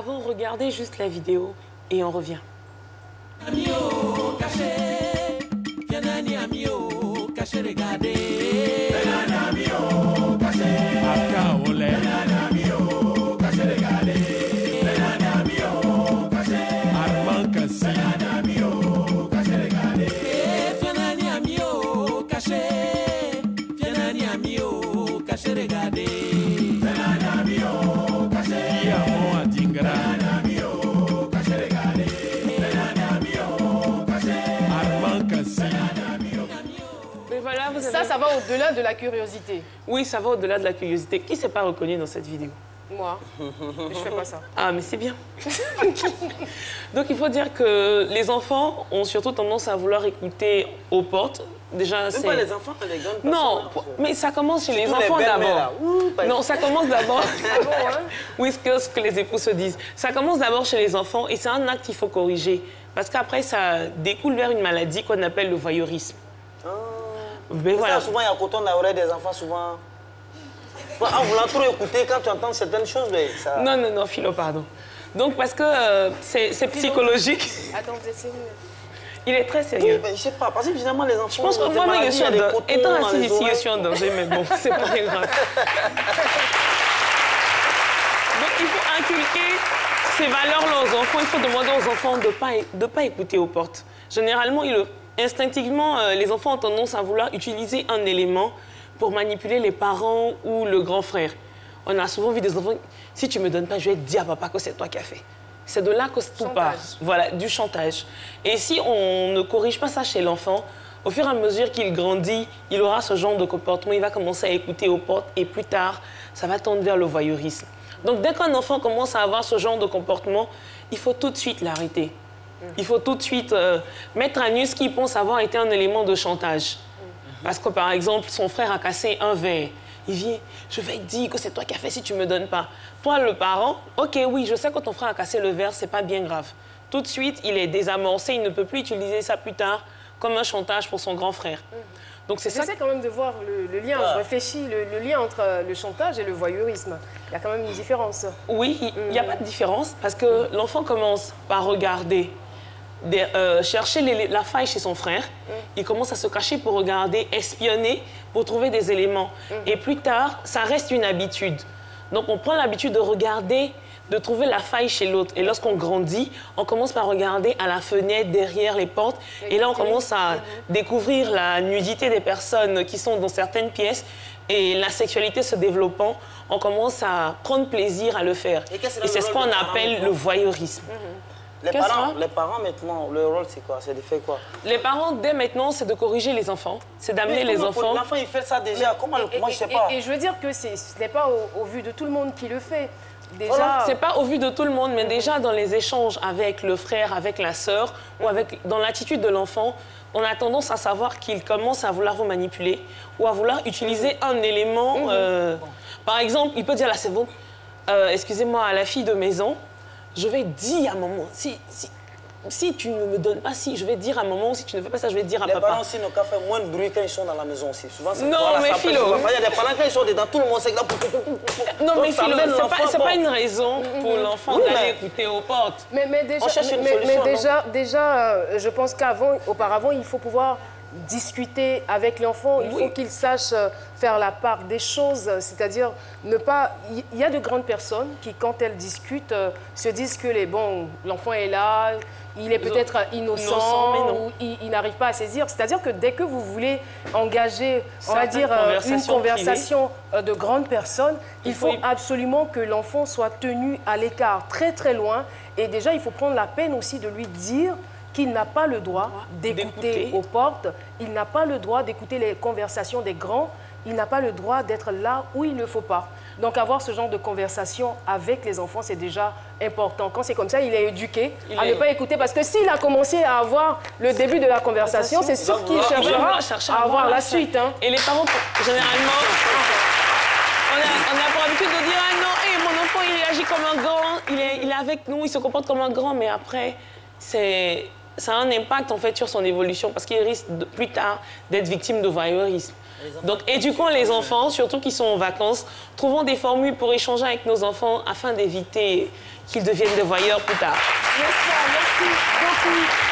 avant, regardez juste la vidéo et on revient. Ça va au-delà de la curiosité. Oui, ça va au-delà de la curiosité. Qui s'est pas reconnu dans cette vidéo? Moi, je fais pas ça. Ah, mais c'est bien. Donc, il faut dire que les enfants ont surtout tendance à vouloir écouter aux portes. Déjà, c'est... pas les enfants, les grandes personnes. Non, mais ça commence chez les enfants d'abord. Non, ça commence d'abord... Ah bon, hein? Oui, ce que les époux se disent. Ça commence d'abord chez les enfants et c'est un acte qu'il faut corriger. Parce qu'après, ça découle vers une maladie qu'on appelle le voyeurisme. Mais voilà. Ça, souvent, il y a un coton dans l'oreille des enfants, souvent. En voulant trop écouter, quand tu entends certaines choses, mais ça... Non, Philo, pardon. Donc, parce que c'est psychologique. Attends, vous êtes sérieux? Il est très sérieux. Oui, mais je sais pas, parce que finalement, les enfants... Je pense que moi-même, je suis en danger. Étant assis ici, je suis en danger, mais bon, c'est pas bien grave. Donc, il faut inculquer ces valeurs-là aux enfants. Il faut demander aux enfants de pas écouter aux portes. Généralement, instinctivement, les enfants ont tendance à vouloir utiliser un élément pour manipuler les parents ou le grand frère. On a souvent vu des enfants, si tu ne me donnes pas, je vais dire à papa que c'est toi qui as fait. C'est de là que tout part. Voilà, du chantage. Et si on ne corrige pas ça chez l'enfant, au fur et à mesure qu'il grandit, il aura ce genre de comportement, il va commencer à écouter aux portes et plus tard, ça va tendre vers le voyeurisme. Donc dès qu'un enfant commence à avoir ce genre de comportement, il faut tout de suite l'arrêter. Il faut tout de suite mettre à nu ce qu'il pense avoir été un élément de chantage. Parce que, par exemple, son frère a cassé un verre. Il vient, je vais te dire que c'est toi qui as fait si tu ne me donnes pas. Toi, le parent, OK, oui, je sais que ton frère a cassé le verre, c'est pas bien grave. Tout de suite, il est désamorcé, il ne peut plus utiliser ça plus tard comme un chantage pour son grand frère. Donc c'est ça. J'essaie quand même de voir le lien, je réfléchis, le lien entre le chantage et le voyeurisme. Il y a quand même une différence. Oui, il n'y a pas de différence parce que l'enfant commence par regarder, chercher la faille chez son frère. Il commence à se cacher pour regarder, espionner, pour trouver des éléments. Et plus tard, ça reste une habitude. Donc on prend l'habitude de regarder, de trouver la faille chez l'autre. Et lorsqu'on grandit, on commence par regarder à la fenêtre, derrière les portes. Et là, on commence à découvrir la nudité des personnes qui sont dans certaines pièces. Et la sexualité se développant, on commence à prendre plaisir à le faire. Et c'est ce qu'on appelle le voyeurisme. Les parents, maintenant, leur rôle, c'est quoi? C'est de faire quoi? Les parents, dès maintenant, c'est de corriger les enfants. C'est d'amener les enfants... L'enfant, il fait ça déjà. Comment je sais pas. Et je veux dire que ce n'est pas au vu de tout le monde qui le fait. Déjà... C'est pas au vu de tout le monde, mais déjà dans les échanges avec le frère, avec la sœur, ou dans l'attitude de l'enfant, on a tendance à savoir qu'il commence à vouloir vous manipuler ou à vouloir utiliser un élément. Par exemple, il peut dire là, c'est bon, excusez-moi, à la fille de maison, je vais dire à maman, si tu ne me donnes pas, je vais dire à maman, si tu ne fais pas ça, je vais dire à papa. Les parents aussi n'ont qu'à faire moins de bruit quand ils sont dans la maison aussi. Souvent, non, mais Philo. Il y a des parents quand ils sont dedans, tout le monde c'est là. Non, mais Philo, c'est pas une raison pour l'enfant d'aller écouter aux portes. Mais déjà, je pense auparavant, il faut pouvoir discuter avec l'enfant, il faut qu'il sache faire la part des choses, c'est-à-dire ne pas... Il y a de grandes personnes qui, quand elles discutent, se disent que l'enfant est là, il est peut-être innocent, ou il n'arrive pas à saisir. C'est-à-dire que dès que vous voulez engager, on va dire, une conversation de grandes personnes, il faut absolument que l'enfant soit tenu à l'écart, très très loin. Et déjà, il faut prendre la peine aussi de lui dire qu'il n'a pas le droit d'écouter aux portes, il n'a pas le droit d'écouter les conversations des grands, il n'a pas le droit d'être là où il ne faut pas. Donc avoir ce genre de conversation avec les enfants, c'est déjà important. Quand c'est comme ça, il est éduqué à ne pas écouter. Parce que s'il a commencé à avoir le début de la conversation, c'est sûr qu'il cherchera à avoir la suite. Hein. Et les parents, généralement, on a pour habitude de dire « Ah non, mon enfant, il réagit comme un grand, il est avec nous, il se comporte comme un grand. » Mais après, ça a un impact en fait sur son évolution parce qu'il risque plus tard d'être victime de voyeurisme. Donc, éduquons les enfants, surtout qui sont en vacances. Trouvons des formules pour échanger avec nos enfants afin d'éviter qu'ils deviennent des voyeurs plus tard. Merci beaucoup.